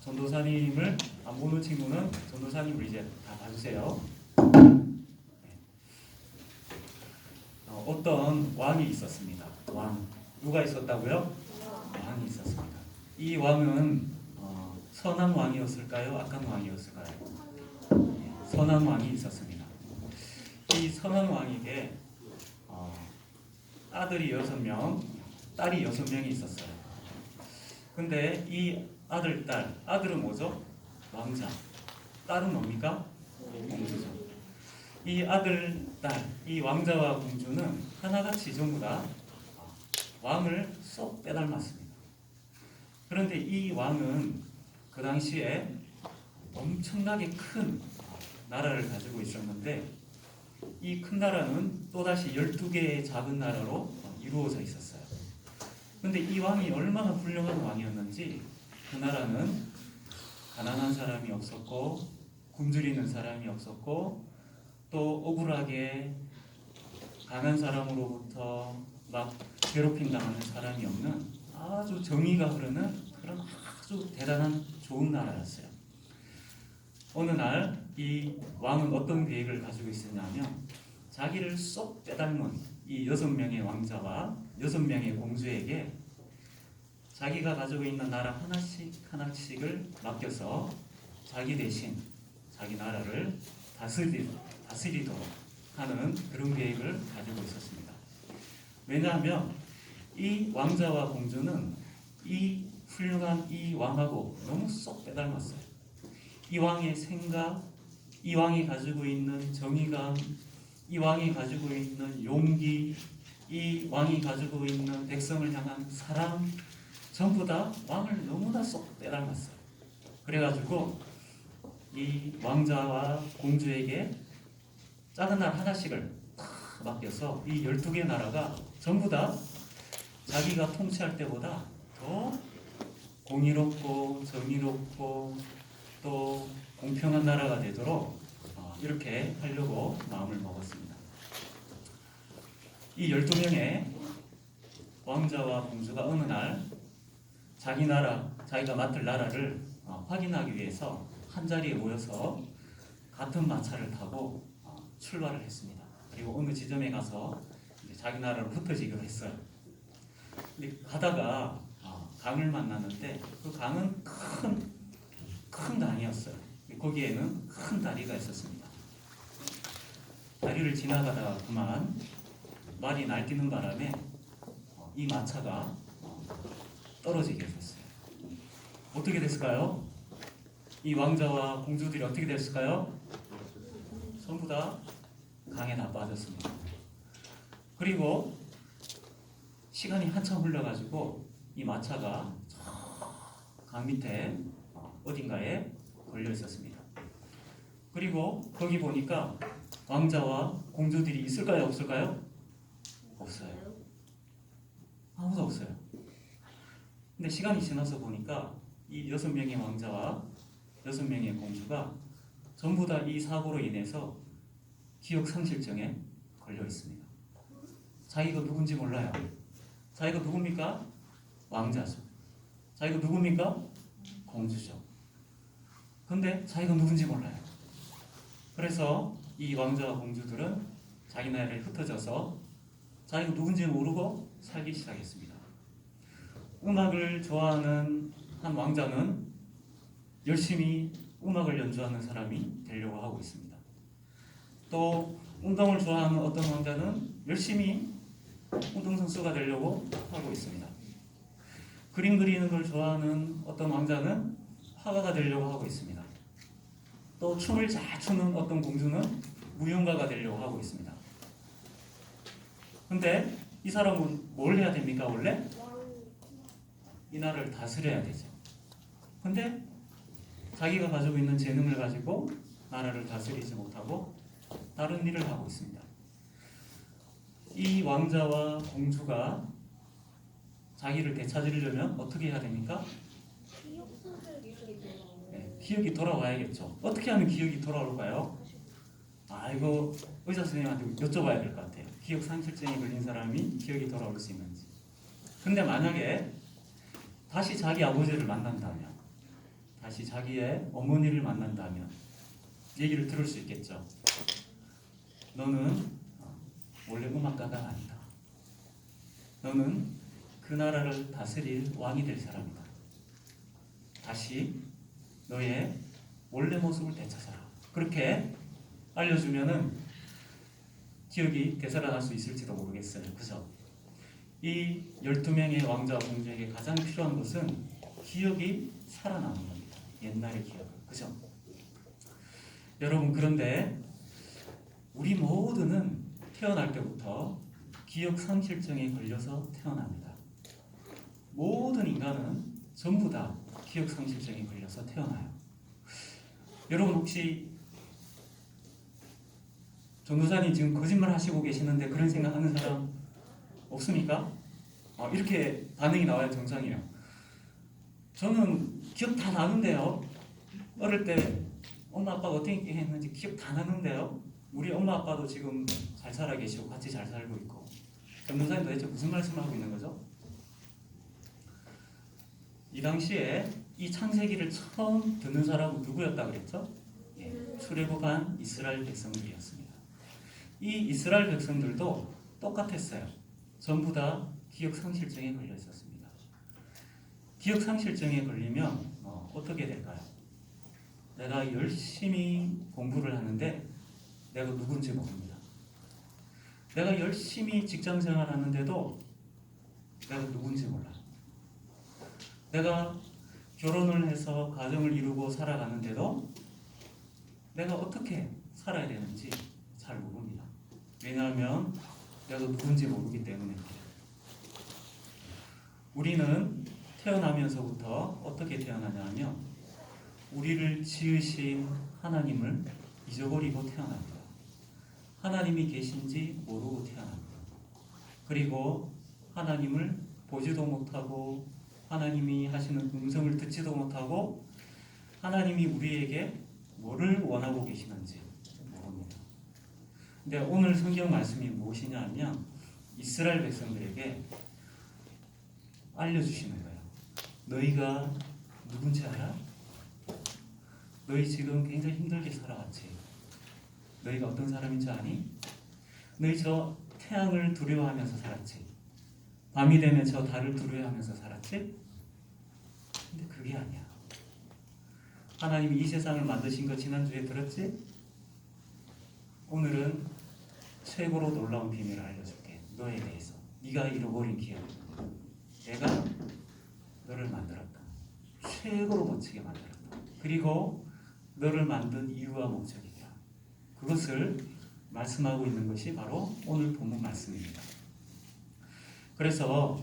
전도사님을 안 보는 친구는 전도사님을 이제 다 봐주세요. 어떤 왕이 있었습니다. 왕. 누가 있었다고요? 왕이 있었습니다. 이 왕은 선한 왕이었을까요? 악한 왕이었을까요? 선한 왕이 있었습니다. 이 선한 왕에게 아들이 6명, 딸이 6명이 있었어요. 근데 이 아들, 딸, 아들은 뭐죠? 왕자. 딸은 뭡니까? 공주죠. 이 아들, 딸, 이 왕자와 공주는 하나같이 전부 다 왕을 쏙 빼닮았습니다. 그런데 이 왕은 그 당시에 엄청나게 큰 나라를 가지고 있었는데 이 큰 나라는 또다시 12개의 작은 나라로 이루어져 있었어요. 근데 이 왕이 얼마나 훌륭한 왕이었는지 그 나라는 가난한 사람이 없었고 굶주리는 사람이 없었고 또 억울하게 강한 사람으로부터 막 괴롭힘 당하는 사람이 없는 아주 정의가 흐르는 그런 아주 대단한 좋은 나라였어요. 어느 날 이 왕은 어떤 계획을 가지고 있었냐면 자기를 쏙 빼닮은 이 6명의 왕자와 6명의 공주에게 자기가 가지고 있는 나라 하나씩을 맡겨서 자기 대신 자기 나라를 다스리도록 하는 그런 계획을 가지고 있었습니다. 왜냐하면 이 왕자와 공주는 이 훌륭한 이 왕하고 너무 쏙 빼닮았어요. 이 왕의 생각, 이 왕이 가지고 있는 정의감, 이 왕이 가지고 있는 용기, 이 왕이 가지고 있는 백성을 향한 사랑, 전부 다 왕을 너무나 쏙 빼닮았어요. 그래가지고 이 왕자와 공주에게 작은 나라 하나씩을 다 맡겨서 이 12개 나라가 전부 다 자기가 통치할 때보다 더 공의롭고 정의롭고 또 공평한 나라가 되도록 이렇게 하려고 마음을 먹었습니다. 이 12명의 왕자와 공주가 어느 날 자기 나라, 자기가 맡을 나라를 확인하기 위해서 한자리에 모여서 같은 마차를 타고 출발을 했습니다. 그리고 어느 지점에 가서 이제 자기 나라로 흩어지기로 했어요. 근데 가다가 강을 만났는데 그 강은 큰 강이었어요. 거기에는 큰 다리가 있었습니다. 다리를 지나가다가 그만 말이 날뛰는 바람에 이 마차가 떨어지게 됐어요. 어떻게 됐을까요? 이 왕자와 공주들이 어떻게 됐을까요? 전부 다 강에 다 빠졌습니다. 그리고 시간이 한참 흘러가지고 이 마차가 강 밑에 어딘가에 걸려 있었습니다. 그리고 거기 보니까 왕자와 공주들이 있을까요? 없을까요? 없어요. 아무도 없어요. 근데 시간이 지나서 보니까 이 6명의 왕자와 6명의 공주가 전부 다 이 사고로 인해서 기억상실증에 걸려 있습니다. 자기가 누군지 몰라요. 자기가 누굽니까? 왕자죠. 자기가 누굽니까? 공주죠. 근데 자기가 누군지 몰라요. 그래서 이 왕자와 공주들은 자기 나라에 흩어져서 자기가 누군지 모르고 살기 시작했습니다. 음악을 좋아하는 한 왕자는 열심히 음악을 연주하는 사람이 되려고 하고 있습니다. 또 운동을 좋아하는 어떤 왕자는 열심히 운동선수가 되려고 하고 있습니다. 그림 그리는 걸 좋아하는 어떤 왕자는 화가가 되려고 하고 있습니다. 또 춤을 잘 추는 어떤 공주는 무용가가 되려고 하고 있습니다. 근데 이 사람은 뭘 해야 됩니까? 원래? 이 나라를 다스려야 되죠. 근데 자기가 가지고 있는 재능을 가지고 나라를 다스리지 못하고 다른 일을 하고 있습니다. 이 왕자와 공주가 자기를 되찾으려면 어떻게 해야 됩니까? 기억이 돌아와야겠죠. 어떻게 하면 기억이 돌아올까요? 이거 의사 선생님한테 여쭤봐야 될 것 같아요. 기억 상실증에 걸린 사람이 기억이 돌아올 수 있는지. 근데 만약에 다시 자기 아버지를 만난다면, 다시 자기의 어머니를 만난다면 얘기를 들을 수 있겠죠. 너는 원래 음악가가 아니다. 너는 그 나라를 다스릴 왕이 될 사람이다. 다시 너의 원래 모습을 되찾아라. 그렇게 알려주면은 기억이 되살아날 수 있을지도 모르겠어요. 그죠? 이 12명의 왕자와 공주에게 가장 필요한 것은 기억이 살아나는 겁니다. 옛날의 기억을. 그죠? 여러분, 그런데 우리 모두는 태어날 때부터 기억 상실증에 걸려서 태어납니다. 모든 인간은 전부 다 기억 상실증에 걸려서 태어나요. 여러분, 혹시 전도사님 지금 거짓말 하시고 계시는데 그런 생각하는 사람 없습니까? 이렇게 반응이 나와야 정상이에요. 저는 기억 다 나는데요. 어릴 때 엄마 아빠가 어떻게 했는지 기억 다 나는데요. 우리 엄마 아빠도 지금 잘 살아 계시고 같이 잘 살고 있고. 전도사님 도대체 무슨 말씀을 하고 있는 거죠? 이 당시에 이 창세기를 처음 듣는 사람은 누구였다 그랬죠? 출애굽한 이스라엘 백성들이었습니다. 이 이스라엘 백성들도 똑같았어요. 전부 다 기억 상실증에 걸려 있었습니다. 기억 상실증에 걸리면 어떻게 될까요? 내가 열심히 공부를 하는데 내가 누군지 모릅니다. 내가 열심히 직장 생활하는데도 내가 누군지 몰라. 내가 결혼을 해서 가정을 이루고 살아가는데도 내가 어떻게 살아야 되는지 잘 모릅니다. 왜냐하면 내가 누군지 모르기 때문에. 우리는 태어나면서부터 어떻게 태어나냐면 우리를 지으신 하나님을 잊어버리고 태어납니다. 하나님이 계신지 모르고 태어납니다. 그리고 하나님을 보지도 못하고 하나님이 하시는 음성을 듣지도 못하고 하나님이 우리에게 뭐를 원하고 계시는지 모릅니다. 근데 오늘 성경 말씀이 무엇이냐 하면 이스라엘 백성들에게 알려주시는 거예요. 너희가 누군지 알아? 너희 지금 굉장히 힘들게 살아왔지. 너희가 어떤 사람인지 아니? 너희 저 태양을 두려워하면서 살았지. 밤이 되면 저 달을 두려워하면서 살았지? 근데 그게 아니야. 하나님이 이 세상을 만드신 거 지난주에 들었지? 오늘은 최고로 놀라운 비밀을 알려줄게. 너에 대해서. 네가 잃어버린 기억. 내가 너를 만들었다. 최고로 멋지게 만들었다. 그리고 너를 만든 이유와 목적이다. 그것을 말씀하고 있는 것이 바로 오늘 본문 말씀입니다. 그래서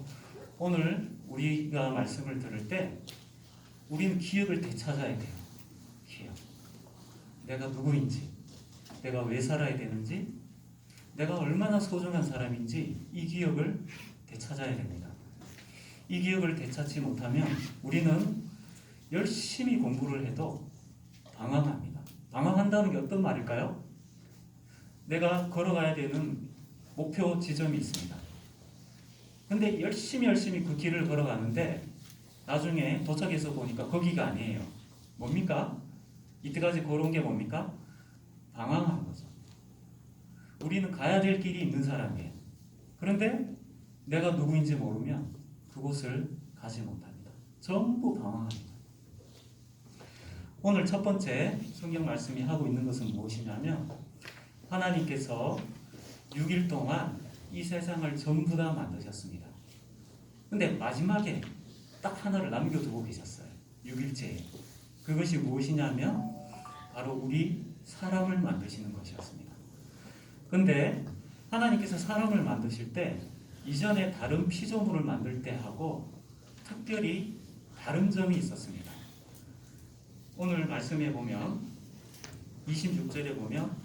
오늘 우리가 말씀을 들을 때 우리는 기억을 되찾아야 돼요. 기억. 내가 누구인지, 내가 왜 살아야 되는지, 내가 얼마나 소중한 사람인지 이 기억을 되찾아야 됩니다. 이 기억을 되찾지 못하면 우리는 열심히 공부를 해도 방황합니다. 방황한다는 게 어떤 말일까요? 내가 걸어가야 되는 목표 지점이 있습니다. 근데 열심히 그 길을 걸어가는데 나중에 도착해서 보니까 거기가 아니에요. 뭡니까? 이때까지 걸어온 게 뭡니까? 방황한 거죠. 우리는 가야 될 길이 있는 사람이에요. 그런데 내가 누구인지 모르면 그곳을 가지 못합니다. 전부 방황합니다. 오늘 첫 번째 성경 말씀이 하고 있는 것은 무엇이냐면 하나님께서 6일 동안 이 세상을 전부 다 만드셨습니다. 근데 마지막에 딱 하나를 남겨두고 계셨어요. 6일째에. 그것이 무엇이냐면 바로 우리 사람을 만드시는 것이었습니다. 근데 하나님께서 사람을 만드실 때 이전에 다른 피조물을 만들 때 하고 특별히 다른 점이 있었습니다. 오늘 말씀에 보면 26절에 보면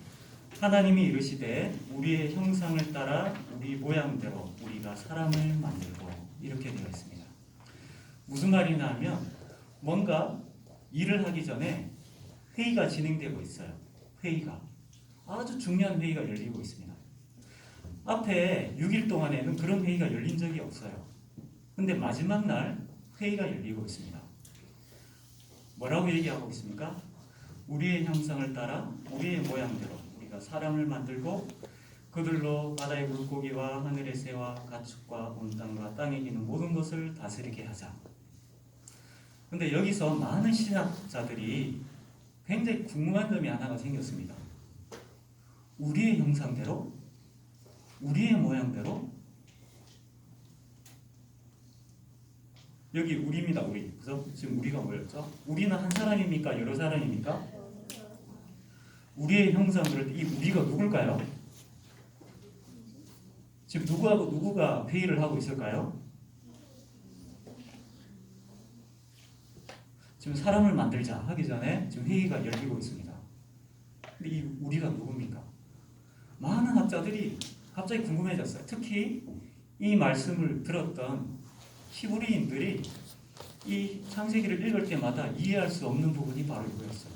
하나님이 이르시되 우리의 형상을 따라 우리 모양대로 우리가 사람을 만들고 이렇게 되어 있습니다. 무슨 말이냐 하면 뭔가 일을 하기 전에 회의가 진행되고 있어요. 회의가 아주 중요한 회의가 열리고 있습니다. 앞에 6일 동안에는 그런 회의가 열린 적이 없어요. 근데 마지막 날 회의가 열리고 있습니다. 뭐라고 얘기하고 있습니까? 우리의 형상을 따라 우리의 모양대로 우리가 사람을 만들고 그들로 바다의 물고기와 하늘의 새와 가축과 온 땅과 땅에 기는 모든 것을 다스리게 하자. 근데 여기서 많은 신학자들이 굉장히 궁금한 점이 하나가 생겼습니다. 우리의 형상대로? 우리의 모양대로? 여기 우리입니다. 우리. 그래서 지금 우리가 뭐였죠? 우리는 한 사람입니까? 여러 사람입니까? 우리의 형상 그럴 때 이 우리가 누굴까요? 지금 누구하고 누구가 회의를 하고 있을까요? 지금 사람을 만들자 하기 전에 지금 회의가 열리고 있습니다. 근데 이 우리가 누굽니까? 많은 학자들이 갑자기 궁금해졌어요. 특히 이 말씀을 들었던 히브리인들이 이 창세기를 읽을 때마다 이해할 수 없는 부분이 바로 이거였어요.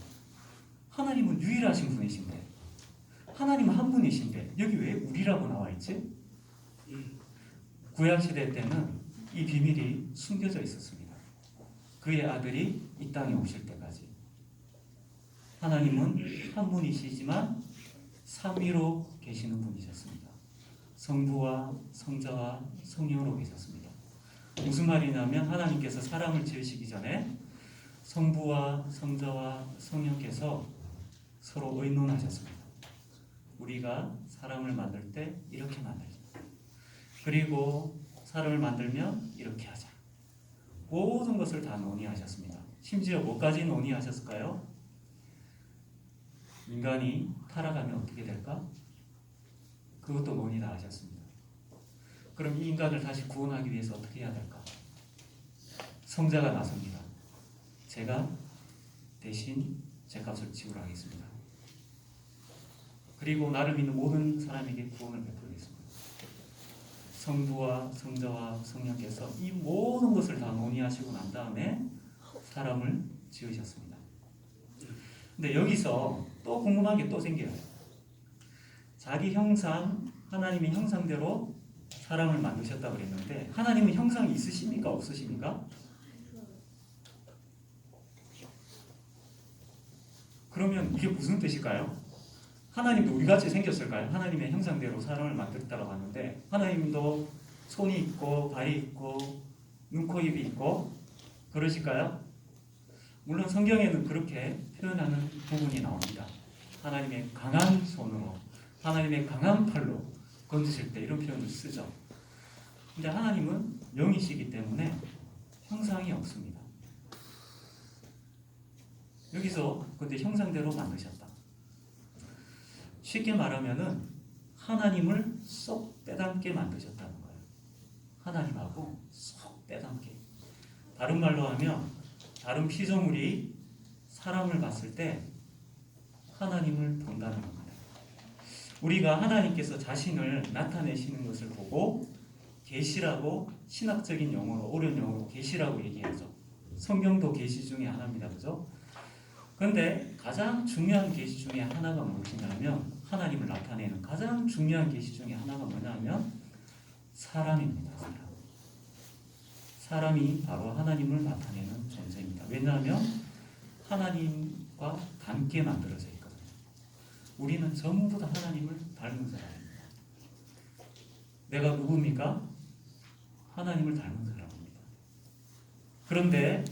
하나님은 유일하신 분이신데, 하나님은 한 분이신데 여기 왜 우리라고 나와 있지? 구약시대 때는 이 비밀이 숨겨져 있었습니다. 그의 아들이 이 땅에 오실 때까지. 하나님은 한 분이시지만 삼위로 계시는 분이셨습니다. 성부와 성자와 성령으로 계셨습니다. 무슨 말이냐면 하나님께서 사람을 지으시기 전에 성부와 성자와 성령께서 서로 의논하셨습니다. 우리가 사람을 만들 때 이렇게 만들자. 그리고 사람을 만들면 이렇게 하자. 모든 것을 다 논의하셨습니다. 심지어 뭐까지 논의하셨을까요? 인간이 타락하면 어떻게 될까? 그것도 논의 다 하셨습니다. 그럼 이 인간을 다시 구원하기 위해서 어떻게 해야 될까? 성자가 나섭니다. 제가 대신 제값을 지불 하겠습니다. 그리고 나를 믿는 모든 사람에게 구원을 베풀겠습니다. 성부와 성자와 성령께서 이 모든 것을 다 논의하시고 난 다음에 사람을 지으셨습니다. 근데 여기서 또 궁금한 게 또 생겨요. 자기 형상, 하나님의 형상대로 사람을 만드셨다고 그랬는데 하나님은 형상이 있으십니까? 없으십니까? 그러면 이게 무슨 뜻일까요? 하나님도 우리같이 생겼을까요? 하나님의 형상대로 사람을 만들었다고 하는데 하나님도 손이 있고 발이 있고 눈, 코, 입이 있고 그러실까요? 물론 성경에는 그렇게 표현하는 부분이 나옵니다. 하나님의 강한 손으로 하나님의 강한 팔로 건드실 때 이런 표현을 쓰죠. 근데 하나님은 영이시기 때문에 형상이 없습니다. 여기서 근데 형상대로 만드셨다. 쉽게 말하면은 하나님을 쏙 빼닮게 만드셨다는 거예요. 하나님하고 쏙 빼닮게. 다른 말로 하면 다른 피조물이 사람을 봤을 때 하나님을 본다는 겁니다. 우리가 하나님께서 자신을 나타내시는 것을 보고 계시라고 신학적인 용어로 어려운 용어로 계시라고 얘기하죠. 성경도 계시 중에 하나입니다. 그죠? 그런데 가장 중요한 계시 중에 하나가 무엇이냐면 하나님을 나타내는 가장 중요한 계시 중에 하나가 뭐냐면 사람입니다. 사람이 바로 하나님을 나타내는 존재입니다. 왜냐하면 하나님과 닮게 만들어져 있거든요. 우리는 전부 다 하나님을 닮은 사람입니다. 내가 누굽니까? 하나님을 닮은 사람입니다. 그런데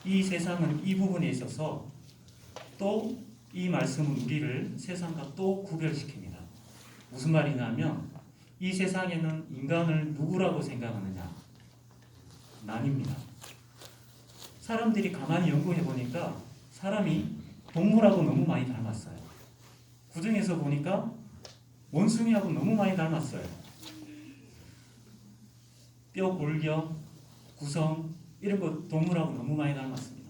이 세상은 이 부분에 있어서 또 이 말씀은 우리를 세상과 또 구별시킵니다. 무슨 말이냐면 이 세상에는 인간을 누구라고 생각하느냐? 남입니다. 사람들이 가만히 연구해 보니까 사람이 동물하고 너무 많이 닮았어요. 그 중에서 보니까 원숭이하고 너무 많이 닮았어요. 뼈, 골격, 구성 이런 거 동물하고 너무 많이 닮았습니다.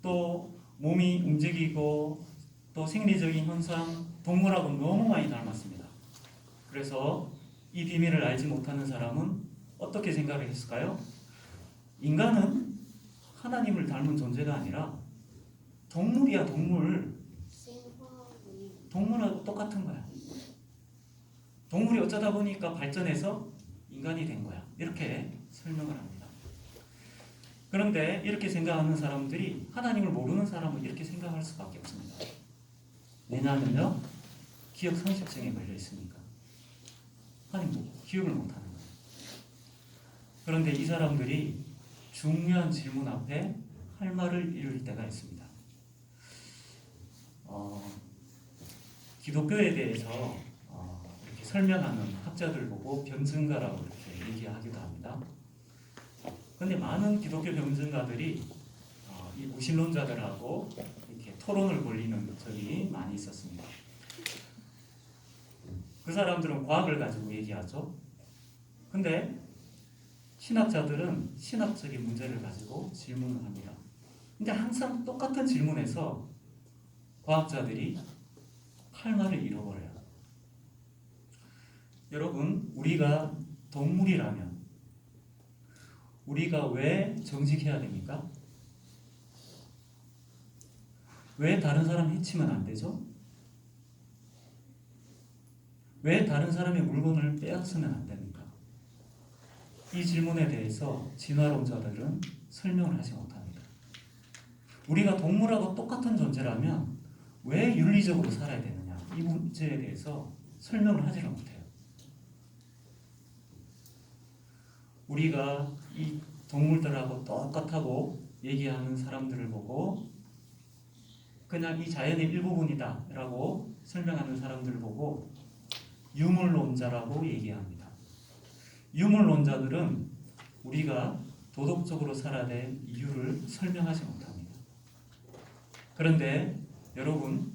또 몸이 움직이고 또 생리적인 현상 동물하고 너무 많이 닮았습니다. 그래서 이 비밀을 알지 못하는 사람은 어떻게 생각을 했을까요? 인간은 하나님을 닮은 존재가 아니라 동물이야, 동물. 동물하고 똑같은 거야. 동물이 어쩌다 보니까 발전해서 인간이 된 거야. 이렇게 설명을 합니다. 그런데 이렇게 생각하는 사람들이 하나님을 모르는 사람은 이렇게 생각할 수밖에 없습니다. 왜냐하면요, 기억 상실증에 걸려 있으니까. 하나님 기억을 못하는 거예요. 그런데 이 사람들이 중요한 질문 앞에 할 말을 잃을 때가 있습니다. 기독교에 대해서 이렇게 설명하는 학자들 보고 변증가라고 이렇게 얘기하기도 합니다. 그런데 많은 기독교 변증가들이 이 무신론자들하고 이렇게 토론을 벌이는 적이 많이 있었습니다. 그 사람들은 과학을 가지고 얘기하죠. 근데 신학자들은 신학적인 문제를 가지고 질문을 합니다. 근데 항상 똑같은 질문에서 과학자들이 할 말을 잃어버려요. 여러분, 우리가 동물이라면 우리가 왜 정직해야 됩니까? 왜 다른 사람 해치면 안 되죠? 왜 다른 사람의 물건을 빼앗으면 안 됩니까? 이 질문에 대해서 진화론자들은 설명을 하지 못합니다. 우리가 동물하고 똑같은 존재라면 왜 윤리적으로 살아야 되느냐, 이 문제에 대해서 설명을 하지를 못해요. 우리가 이 동물들하고 똑같다고 얘기하는 사람들을 보고 그냥 이 자연의 일부분이다 라고 설명하는 사람들을 보고 유물론자라고 얘기합니다. 유물론자들은 우리가 도덕적으로 살아야 될 이유를 설명하지 못합니다. 그런데 여러분,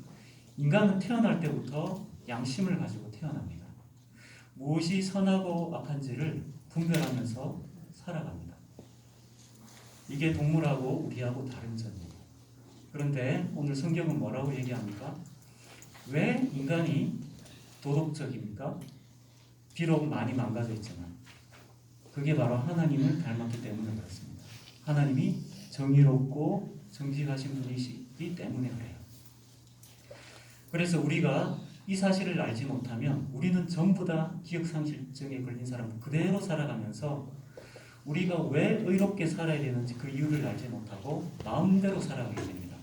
인간은 태어날 때부터 양심을 가지고 태어납니다. 무엇이 선하고 악한지를 분별하면서 살아갑니다. 이게 동물하고 우리하고 다른 점이에요. 그런데 오늘 성경은 뭐라고 얘기합니까? 왜 인간이 도덕적입니까? 비록 많이 망가져 있지만 그게 바로 하나님을 닮았기 때문에 그렇습니다. 하나님이 정의롭고 정직하신 분이시기 때문에 그래요. 그래서 우리가 이 사실을 알지 못하면 우리는 전부 다 기억상실증에 걸린 사람 그대로 살아가면서 우리가 왜 의롭게 살아야 되는지 그 이유를 알지 못하고 마음대로 살아가게 됩니다.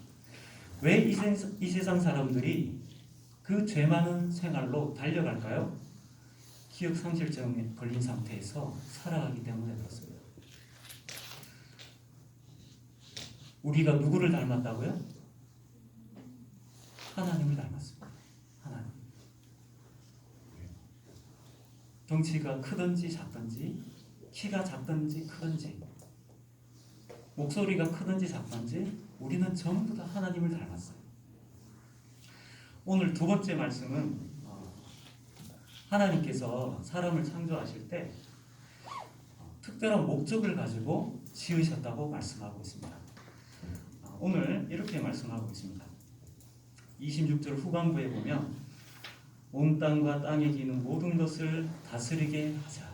왜 이 세상 사람들이 그 죄 많은 생활로 달려갈까요? 기억상실증에 걸린 상태에서 살아가기 때문에 그렇습니다. 우리가 누구를 닮았다고요? 하나님을 닮았습니다. 하나님. 덩치가 크든지 작든지, 키가 작든지 크든지, 목소리가 크든지 작든지 우리는 전부 다 하나님을 닮았어요. 오늘 두 번째 말씀은 하나님께서 사람을 창조하실 때 특별한 목적을 가지고 지으셨다고 말씀하고 있습니다. 오늘 이렇게 말씀하고 있습니다. 26절 후반부에 보면 온 땅과 땅에 기는 모든 것을 다스리게 하자.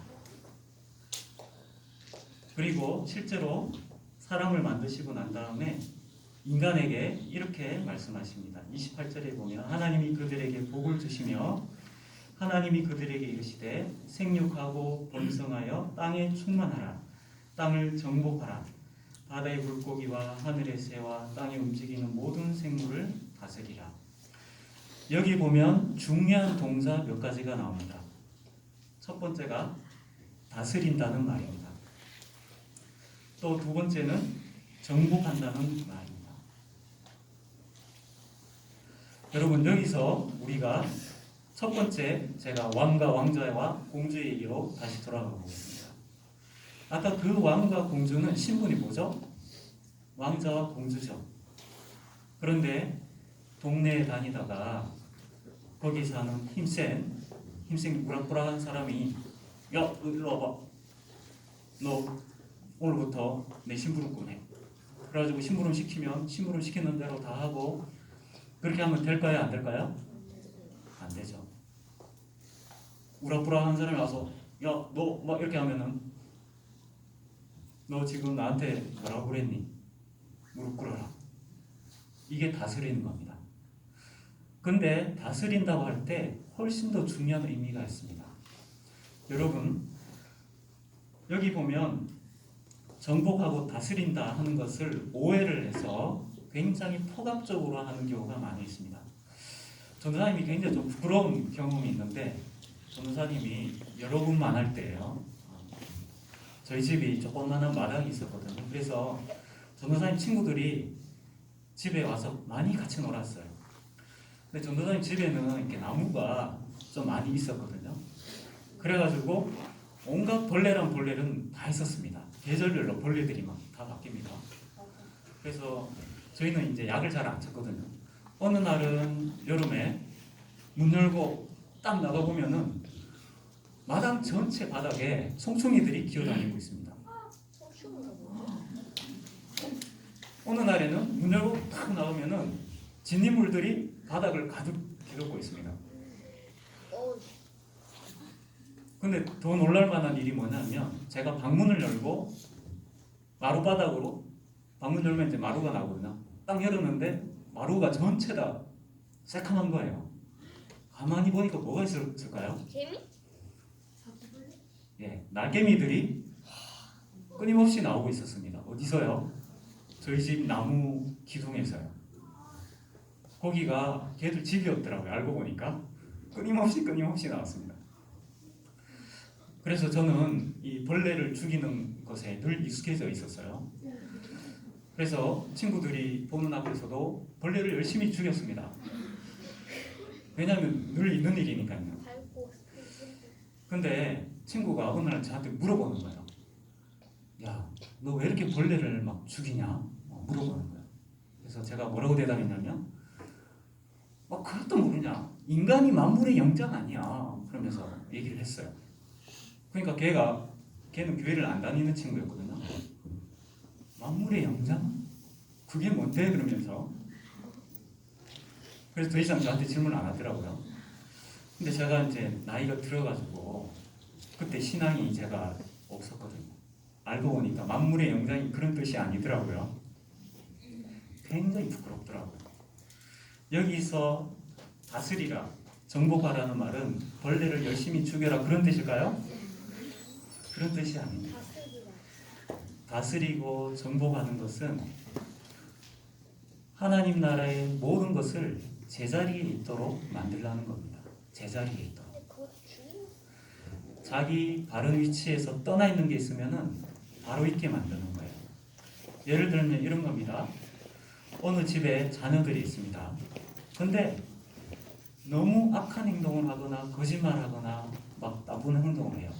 그리고 실제로 사람을 만드시고 난 다음에 인간에게 이렇게 말씀하십니다. 28절에 보면 하나님이 그들에게 복을 주시며 하나님이 그들에게 이르시되 생육하고 번성하여 땅에 충만하라. 땅을 정복하라. 바다의 물고기와 하늘의 새와 땅에 움직이는 모든 생물을 다스리라. 여기 보면 중요한 동사 몇 가지가 나옵니다. 첫 번째가 다스린다는 말입니다. 또 두 번째는 정복한다는 말입니다. 여러분, 여기서 우리가 첫 번째, 제가 왕과 왕자와 공주의 얘기로 다시 돌아가 보겠습니다. 아까 그 왕과 공주는 신분이 뭐죠? 왕자와 공주죠. 그런데 동네에 다니다가 거기 사는 힘센 우락부락한 사람이 야, 일로 와봐. 너 오늘부터 내 심부름 꺼내. 그래가지고 심부름 시키면 심부름 시키는 대로 다 하고 그렇게 하면 될까요? 안 될까요? 안 되죠. 우락부락한 사람이 와서 야, 너 막 이렇게 하면은 너 지금 나한테 뭐라고 그랬니? 무릎 꿇어라. 이게 다스리는 겁니다. 근데 다스린다고 할 때 훨씬 더 중요한 의미가 있습니다. 여러분 여기 보면 정복하고 다스린다 하는 것을 오해를 해서 굉장히 포괄적으로 하는 경우가 많이 있습니다. 전도사님이 굉장히 좀 부끄러운 경험이 있는데, 전도사님이 여러 분 만날 때예요. 저희 집이 조그만한 마당이 있었거든요. 그래서 전도사님 친구들이 집에 와서 많이 같이 놀았어요. 근데 전도사님 집에는 이렇게 나무가 좀 많이 있었거든요. 그래가지고 온갖 벌레란 벌레는 다 있었습니다. 계절별로 벌레들이 막 다 바뀝니다. 그래서 저희는 이제 약을 잘 안 쳤거든요. 어느 날은 여름에 문 열고 딱 나가보면은 마당 전체 바닥에 송충이들이 기어다니고 있습니다. 어느 날에는 문 열고 딱 나오면은 진딧물들이 바닥을 가득 뒤덮고 있습니다. 근데 더 놀랄만한 일이 뭐냐면, 제가 방문을 열고 마루바닥으로 방문 열면 이제 마루가 나오거든요. 딱 열었는데 마루가 전체 다 새카만 거예요. 가만히 보니까 뭐가 있을까요? 개미? 예, 날개미들이 끊임없이 나오고 있었습니다. 어디서요? 저희 집 나무 기둥에서요. 거기가 걔들 집이었더라고요. 알고 보니까 끊임없이 나왔습니다. 그래서 저는 이 벌레를 죽이는 것에 늘 익숙해져 있었어요. 그래서 친구들이 보는 앞에서도 벌레를 열심히 죽였습니다. 왜냐하면 늘 있는 일이니까요. 근데 친구가 어느 날 저한테 물어보는 거예요. 야, 너 왜 이렇게 벌레를 막 죽이냐? 물어보는 거예요. 그래서 제가 뭐라고 대답했냐면, 그것도 모르냐? 인간이 만물의 영장 아니야. 그러면서 얘기를 했어요. 그러니까 걔는 교회를 안 다니는 친구였거든요. 만물의 영장? 그게 뭔데? 그러면서. 그래서 더 이상 저한테 질문 안 하더라고요. 근데 제가 이제 나이가 들어가지고 그때 신앙이 제가 없었거든요. 알고 보니까 만물의 영장이 그런 뜻이 아니더라고요. 굉장히 부끄럽더라고요. 여기서 다스리라, 정복하라는 말은 벌레를 열심히 죽여라 그런 뜻일까요? 그런 뜻이 아닙니다. 다스리고 정복하는 것은 하나님 나라의 모든 것을 제자리에 있도록 만들라는 겁니다. 제자리에 있도록. 자기 바른 위치에서 떠나 있는 게 있으면은 바로 있게 만드는 거예요. 예를 들면 이런 겁니다. 어느 집에 자녀들이 있습니다. 근데 너무 악한 행동을 하거나 거짓말하거나 막 나쁜 행동을 해요.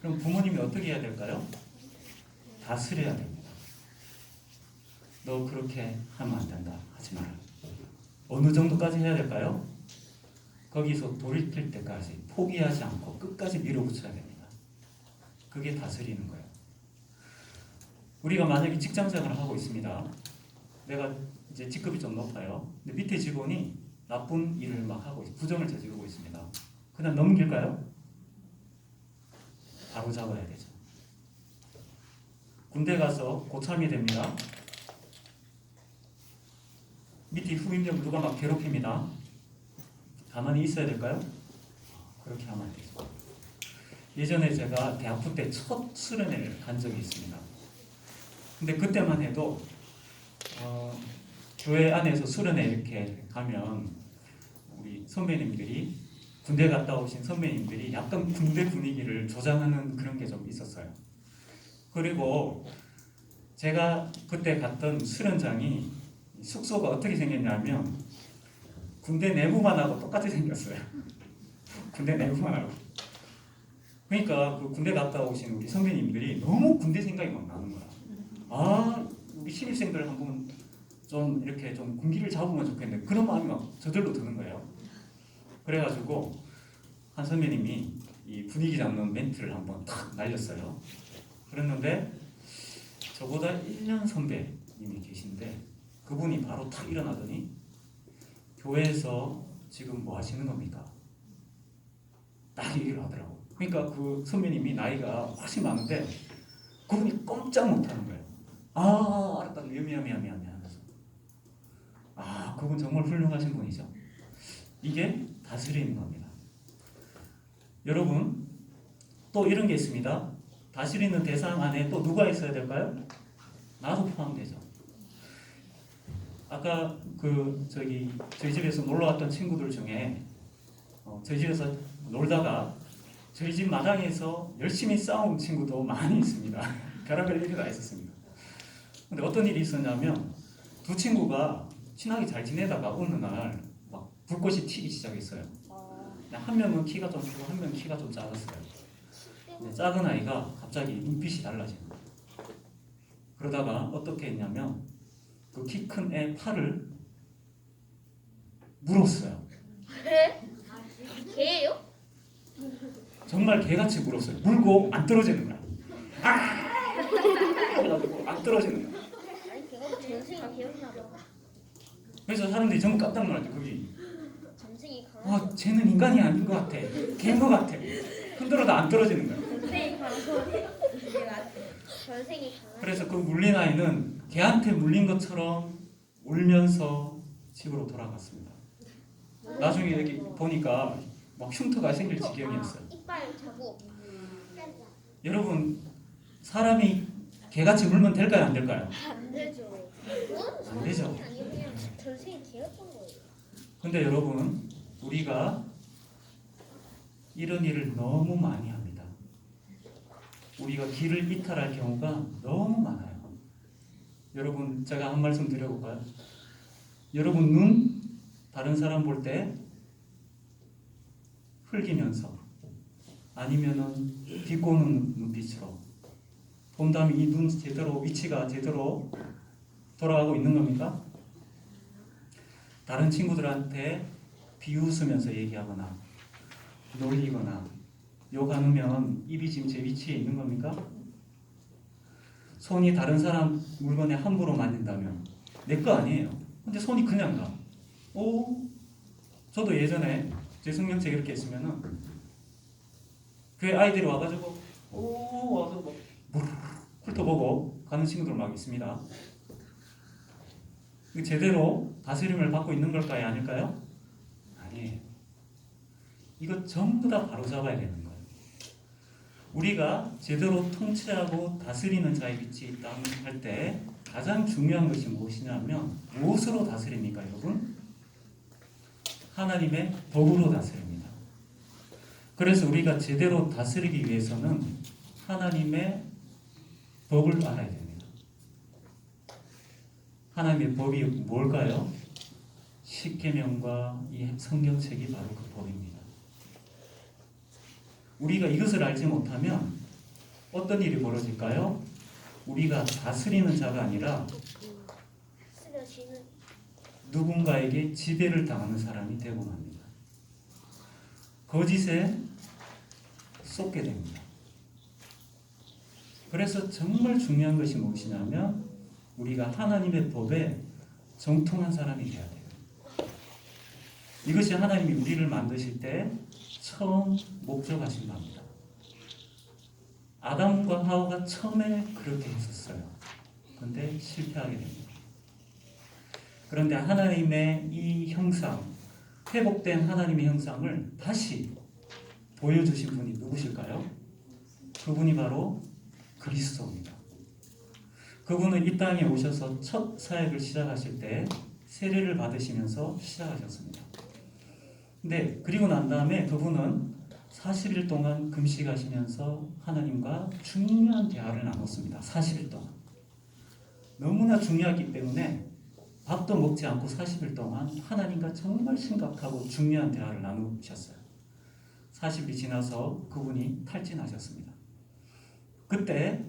그럼 부모님이 어떻게 해야 될까요? 다스려야 됩니다. 너 그렇게 하면 안 된다. 하지 마라. 어느 정도까지 해야 될까요? 거기서 돌이킬 때까지 포기하지 않고 끝까지 밀어붙여야 됩니다. 그게 다스리는 거예요. 우리가 만약에 직장생활을 하고 있습니다. 내가 이제 직급이 좀 높아요. 근데 밑에 직원이 나쁜 일을 막 하고 부정을 저지르고 있습니다. 그냥 넘길까요? 바로 잡아야 되죠. 군대 가서 고참이 됩니다. 밑에 후임들 누가 막 괴롭힙니다. 가만히 있어야 될까요? 그렇게 하면 안 되죠. 예전에 제가 대학부 때 첫 수련회를 간 적이 있습니다. 근데 그때만 해도 교회 안에서 수련회 이렇게 가면 우리 선배님들이 군대 갔다 오신 선배님들이 약간 군대 분위기를 조장하는 그런 게 좀 있었어요. 그리고 제가 그때 갔던 수련장이 숙소가 어떻게 생겼냐면 군대 내부만 하고 똑같이 생겼어요. 군대 내부만 하고. 그러니까 그 군대 갔다 오신 우리 선배님들이 너무 군대 생각이 막 나는 거야. 아, 우리 신입생들 한번 좀 이렇게 좀 군기를 잡으면 좋겠는데 그런 마음이 막 저절로 드는 거예요. 그래가지고 한 선배님이 이 분위기 잡는 멘트를 한번 탁 날렸어요. 그랬는데 저보다 1년 선배님이 계신데 그분이 바로 탁 일어나더니 교회에서 지금 뭐 하시는 겁니까? 딱 얘기를 하더라고. 그러니까 그 선배님이 나이가 훨씬 많은데 그분이 꼼짝 못하는 거예요. 아, 알았다. 미안 하면서. 아, 그분 정말 훌륭하신 분이죠. 이게 다스리는 겁니다. 여러분, 또 이런 게 있습니다. 다스리는 대상 안에 또 누가 있어야 될까요? 나도 포함되죠. 아까 저희 집에서 놀러 왔던 친구들 중에 저희 집에서 놀다가 저희 집 마당에서 열심히 싸운 친구도 많이 있습니다. 별의별 일이 다 있었습니다. 근데 어떤 일이 있었냐면 두 친구가 친하게 잘 지내다가 어느 날 막 불꽃이 튀기 시작했어요. 한 명은 키가 좀 크고 한 명은 키가 좀 작았어요. 근데 작은 아이가 갑자기 눈빛이 달라지는 거예요. 그러다가 어떻게 했냐면 그 키 큰 애 팔을 물었어요. 개예요? 정말 개같이 물었어요. 물고 안 떨어지는 거야. 아! 그래가지고 안 떨어지는 거야. 아니 걔가 전생이 개였나 봐. 그래서 사람들이 전부 깜짝 놀랐죠. 거기 전생이 강한. 쟤는 인간이 아닌 것 같아. 개인 것 같아. 흔들어도 안 떨어지는 거야. 전생이 강한. 전생이 강한. 그래서 그 물린 아이는 개한테 물린 것처럼 울면서 집으로 돌아갔습니다. 나중에 여기 보니까 막 흉터가 생길 지경이었어요. 이빨 자국. 여러분, 사람이 개같이 물면 될까요, 안 될까요? 안 되죠. 안 되죠. 아니 그냥 전생이 개였던 거예요. 근데 여러분, 우리가 이런 일을 너무 많이 합니다. 우리가 길을 이탈할 경우가 너무 많아요. 여러분, 제가 한 말씀 드려볼까요? 여러분 눈 다른 사람 볼 때 흘기면서 아니면은 비꼬는 눈빛으로 본다면 이 눈 제대로 위치가 제대로 돌아가고 있는 겁니까? 다른 친구들한테 비웃으면서 얘기하거나 놀리거나 욕 안 하면 입이 지금 제 위치에 있는 겁니까? 손이 다른 사람 물건에 함부로 만진다면 내 거 아니에요. 근데 손이 그냥 가. 저도 예전에 제 성경책 이렇게 했으면은 교회 아이들이 와가지고 와서 막 무르르 훑어보고 가는 친구들 막 있습니다. 제대로 다스림을 받고 있는 걸까요? 아닐까요? 아니에요. 이거 전부 다 바로잡아야 되는 거예요. 우리가 제대로 통치하고 다스리는 자의 위치에 있다 할 때 가장 중요한 것이 무엇이냐면 무엇으로 다스립니까, 여러분? 하나님의 법으로 다스립니다. 그래서 우리가 제대로 다스리기 위해서는 하나님의 법을 알아야 됩니다. 하나님의 법이 뭘까요? 십계명과 이 성경책이 바로 그 법입니다. 우리가 이것을 알지 못하면 어떤 일이 벌어질까요? 우리가 다스리는 자가 아니라 쓰러지는. 누군가에게 지배를 당하는 사람이 되고 맙니다. 거짓에 쏟게 됩니다. 그래서 정말 중요한 것이 무엇이냐면 우리가 하나님의 법에 정통한 사람이 되어야 돼요. 이것이 하나님이 우리를 만드실 때 처음 목적하신 겁니다. 아담과 하와가 처음에 그렇게 했었어요. 그런데 실패하게 됩니다. 그런데 하나님의 이 형상, 회복된 하나님의 형상을 다시 보여주신 분이 누구실까요? 그분이 바로 그리스도입니다. 그분은 이 땅에 오셔서 첫 사역을 시작하실 때 세례를 받으시면서 시작하셨습니다. 근데 그리고 난 다음에 그분은 40일 동안 금식하시면서 하나님과 중요한 대화를 나눴습니다. 40일 동안. 너무나 중요하기 때문에 밥도 먹지 않고 40일 동안 하나님과 정말 심각하고 중요한 대화를 나누셨어요. 40일이 지나서 그분이 탈진하셨습니다. 그때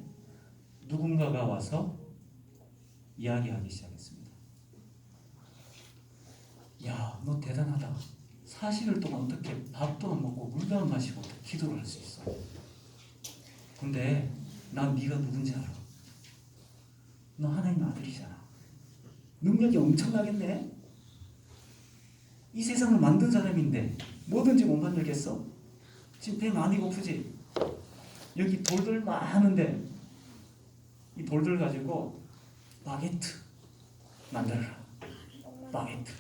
누군가가 와서 이야기하기 시작했습니다. 야, 너 대단하다. 40일 동안 어떻게 밥도 안 먹고 물도 안 마시고 어떻게 기도를 할 수 있어? 근데 난 네가 누군지 알아. 너 하나님 아들이잖아. 능력이 엄청나겠네? 이 세상을 만든 사람인데 뭐든지 못 만들겠어? 지금 배 많이 고프지? 여기 돌들 많은데 이 돌들 가지고 바게트 만들어라. 바게트.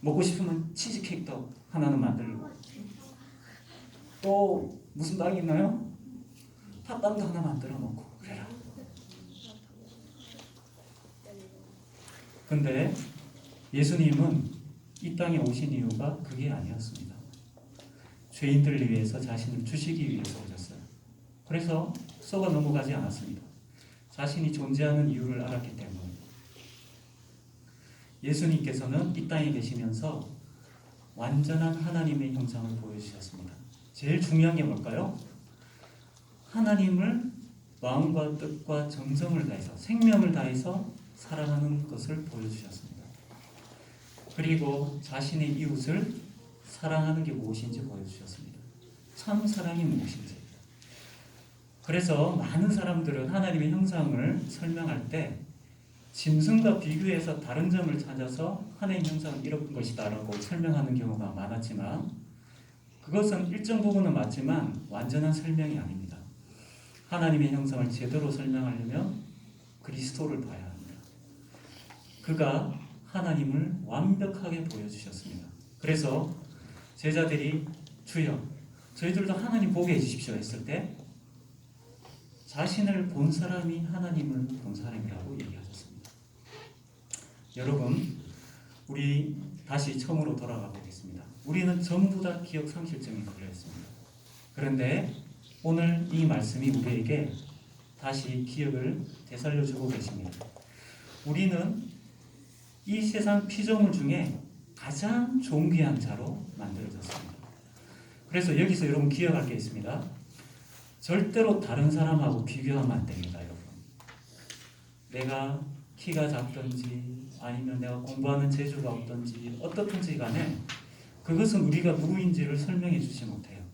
먹고 싶으면 치즈케이크도 하나는 만들고 또 무슨 땅이 있나요? 팥땅도 하나 만들어 놓고 그래라. 근데 예수님은 이 땅에 오신 이유가 그게 아니었습니다. 죄인들을 위해서 자신을 주시기 위해서 오셨어요. 그래서 썩어 넘어가지 않았습니다. 자신이 존재하는 이유를 알았기 때문에. 예수님께서는 이 땅에 계시면서 완전한 하나님의 형상을 보여주셨습니다. 제일 중요한 게 뭘까요? 하나님을 마음과 뜻과 정성을 다해서 생명을 다해서 사랑하는 것을 보여주셨습니다. 그리고 자신의 이웃을 사랑하는 게 무엇인지 보여주셨습니다. 참 사랑이 무엇인지. 그래서 많은 사람들은 하나님의 형상을 설명할 때 짐승과 비교해서 다른 점을 찾아서 하나님의 형상은 이런 것이다 라고 설명하는 경우가 많았지만 그것은 일정 부분은 맞지만 완전한 설명이 아닙니다. 하나님의 형상을 제대로 설명하려면 그리스도를 봐야 합니다. 그가 하나님을 완벽하게 보여주셨습니다. 그래서 제자들이 주여 저희들도 하나님 보게 해주십시오 했을 때 자신을 본 사람이 하나님을 본 사람이라고 얘기하셨습니다. 여러분 우리 다시 처음으로 돌아가 보겠습니다. 우리는 전부 다 기억 상실증에 걸려 있습니다. 그런데 오늘 이 말씀이 우리에게 다시 기억을 되살려주고 계십니다. 우리는 이 세상 피조물 중에 가장 존귀한 자로 만들어졌습니다. 그래서 여기서 여러분 기억할 게 있습니다. 절대로 다른 사람하고 비교하면 안 됩니다, 여러분. 내가 키가 작든지 아니면 내가 공부하는 재주가 없든지 어떻든지 간에 그것은 우리가 누구인지를 설명해 주지 못해요.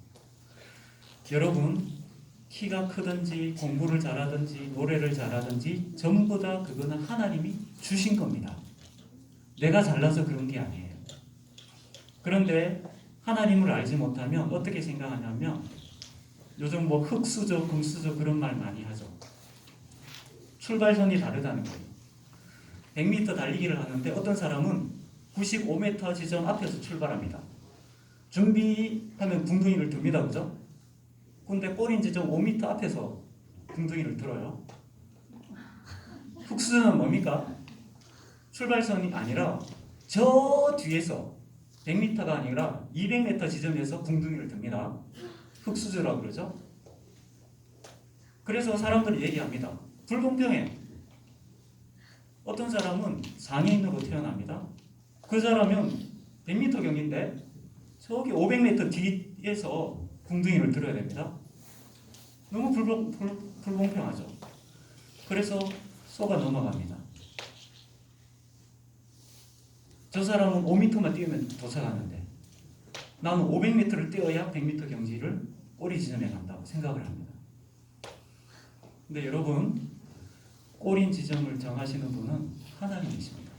여러분 키가 크든지 공부를 잘하든지 노래를 잘하든지 전부 다 그거는 하나님이 주신 겁니다. 내가 잘나서 그런 게 아니에요. 그런데 하나님을 알지 못하면 어떻게 생각하냐면 요즘 뭐 흙수저, 금수저 그런 말 많이 하죠. 출발선이 다르다는 거예요. 100m 달리기를 하는데 어떤 사람은 95m 지점 앞에서 출발합니다. 준비하면 둥둥이를 듭니다. 그죠? 근데 꼬린 지점 5m 앞에서 둥둥이를 들어요. 흙수저는 뭡니까? 출발선이 아니라 저 뒤에서 100m가 아니라 200m 지점에서 둥둥이를 듭니다. 흙수저라고 그러죠. 그래서 사람들이 얘기합니다. 불공평해. 어떤 사람은 장애인으로 태어납니다. 그 사람은 100m 경기인데 저기 500m 뒤에서 둥둥이를 들어야 됩니다. 너무 불공평하죠. 그래서 쏘가 넘어갑니다. 저 사람은 5m만 뛰면 도착하는데 나는 500m를 뛰어야 100m 경지를 꼬리 지점에 간다고 생각을 합니다. 근데 여러분 꼬린 지점을 정하시는 분은 하나님이십니다.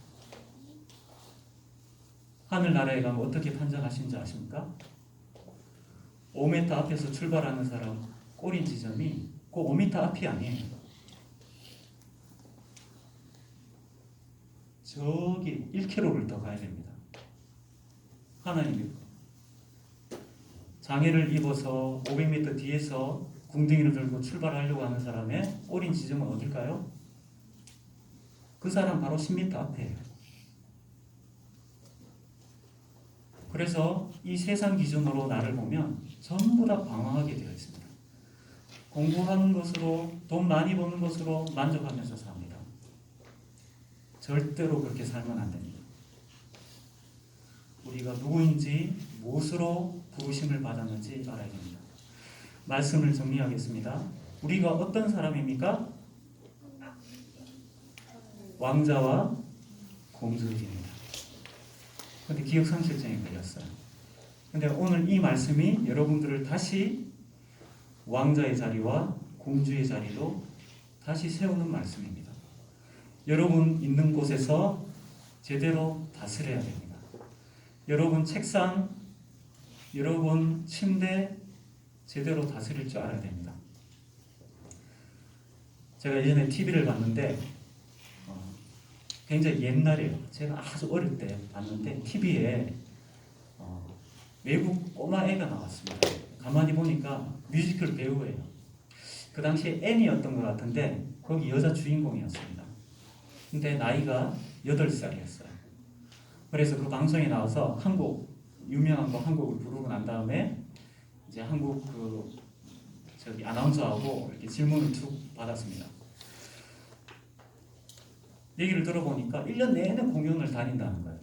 하늘나라에 가면 어떻게 판정하신지 아십니까? 5m 앞에서 출발하는 사람 꼬린 지점이 그 5m 앞이 아니에요. 저기 1km를 더 가야 됩니다. 하나님이 장애를 입어서 500m 뒤에서 궁둥이를 들고 출발하려고 하는 사람의 꼬린 지점은 어딜까요? 그 사람 바로 10m 앞에예요. 그래서 이 세상 기준으로 나를 보면 전부 다 방황하게 되어 있습니다. 공부하는 것으로 돈 많이 버는 것으로 만족하면서 삽니다. 절대로 그렇게 살면 안 됩니다. 우리가 누구인지 무엇으로 부르심을 받았는지 알아야 됩니다. 말씀을 정리하겠습니다. 우리가 어떤 사람입니까? 왕자와 공주입니다. 그런데 기억상실증에 걸렸어요. 그런데 오늘 이 말씀이 여러분들을 다시 왕자의 자리와 공주의 자리로 다시 세우는 말씀입니다. 여러분 있는 곳에서 제대로 다스려야 됩니다. 여러분 책상, 여러분 침대 제대로 다스릴 줄 알아야 됩니다. 제가 예전에 TV를 봤는데 굉장히 옛날이에요. 제가 아주 어릴 때 봤는데 TV에 외국 꼬마 애가 나왔습니다. 가만히 보니까 뮤지컬 배우예요. 그 당시에 앤이었던 것 같은데 거기 여자 주인공이었습니다. 근데 나이가 8살이었어요. 그래서 그 방송에 나와서 유명한 거 한 곡을 부르고 난 다음에 이제 한국 아나운서하고 이렇게 질문을 쭉 받았습니다. 얘기를 들어보니까 1년 내내 공연을 다닌다는 거예요.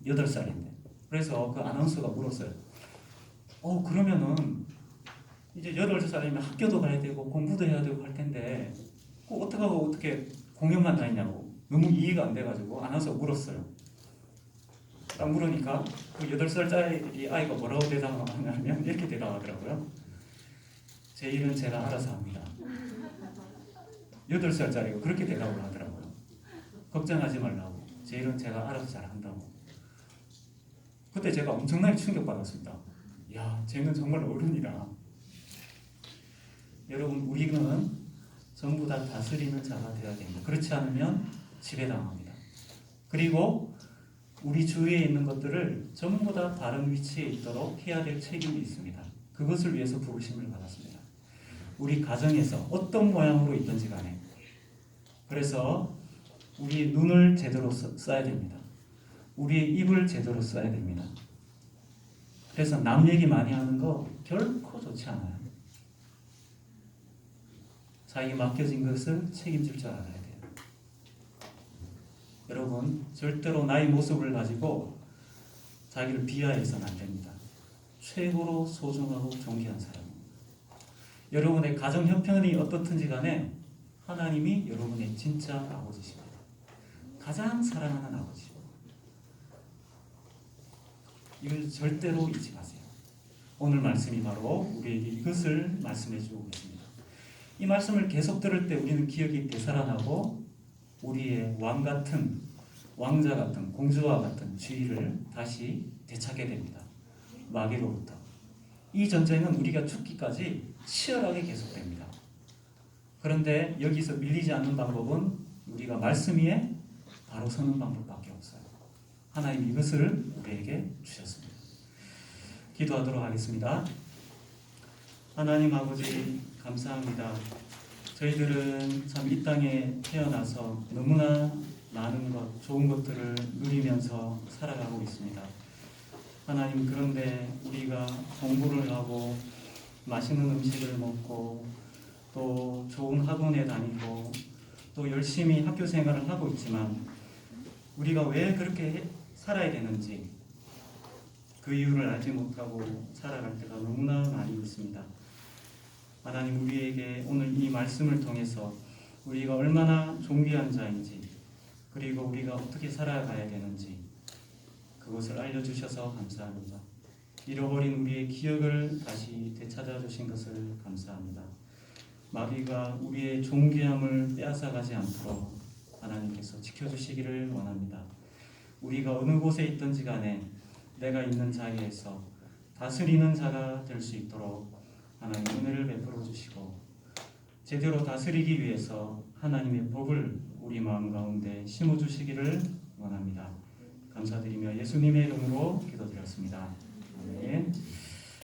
8살인데. 그래서 그 아나운서가 물었어요. 그러면은 이제 8살이면 학교도 가야 되고 공부도 해야 되고 할 텐데 어떻게 공연만 다니냐고 너무 이해가 안 돼가지고 아나운서가 물었어요. 딱 물으니까 그 8살짜리 아이가 뭐라고 대답하냐면 이렇게 대답하더라고요. 제 일은 제가 알아서 합니다. 8살짜리가 그렇게 대답을 하더라고요. 걱정하지 말라고. 제 일은 제가 알아서 잘 한다고. 그때 제가 엄청나게 충격받았습니다. 야, 쟤는 정말 어른이다. 여러분, 우리는 전부 다 다스리는 자가 되어야 됩니다. 그렇지 않으면 지배당합니다. 그리고 우리 주위에 있는 것들을 전부 다 바른 위치에 있도록 해야 될 책임이 있습니다. 그것을 위해서 부르심을 받았습니다. 우리 가정에서 어떤 모양으로 있든지 간에. 그래서 우리의 눈을 제대로 써야 됩니다. 우리의 입을 제대로 써야 됩니다. 그래서 남 얘기 많이 하는 거 결코 좋지 않아요. 자기 맡겨진 것을 책임질 줄 알아야 돼요. 여러분, 절대로 나의 모습을 가지고 자기를 비하해서는 안 됩니다. 최고로 소중하고 존귀한 사람입니다. 여러분의 가정 형편이 어떻든지 간에 하나님이 여러분의 진짜 아버지십니다. 가장 사랑하는 아버지. 이걸 절대로 잊지 마세요. 오늘 말씀이 바로 우리에게 이것을 말씀해 주고 있습니다. 이 말씀을 계속 들을 때 우리는 기억이 되살아나고 우리의 왕자 같은 공주와 같은 지위를 다시 되찾게 됩니다. 마귀로부터. 이 전쟁은 우리가 죽기까지 치열하게 계속됩니다. 그런데 여기서 밀리지 않는 방법은 우리가 말씀 위에 바로 서는 방법밖에 없어요. 하나님 이것을 우리에게 주셨습니다. 기도하도록 하겠습니다. 하나님 아버지 감사합니다. 저희들은 참 이 땅에 태어나서 너무나 많은 좋은 것들을 누리면서 살아가고 있습니다. 하나님, 그런데 우리가 공부를 하고 맛있는 음식을 먹고 또 좋은 학원에 다니고 또 열심히 학교 생활을 하고 있지만 우리가 왜 그렇게 살아야 되는지 그 이유를 알지 못하고 살아갈 때가 너무나 많이 있습니다. 하나님, 우리에게 오늘 이 말씀을 통해서 우리가 얼마나 존귀한 자인지 그리고 우리가 어떻게 살아가야 되는지 그것을 알려주셔서 감사합니다. 잃어버린 우리의 기억을 다시 되찾아 주신 것을 감사합니다. 마귀가 우리의 존귀함을 빼앗아가지 않도록 하나님께서 지켜주시기를 원합니다. 우리가 어느 곳에 있든지 간에 내가 있는 자리에서 다스리는 자가 될 수 있도록 하나님 은혜를 베풀어 주시고 제대로 다스리기 위해서 하나님의 법을 우리 마음 가운데 심어 주시기를 원합니다. 감사드리며 예수님의 이름으로 기도드렸습니다. 아멘.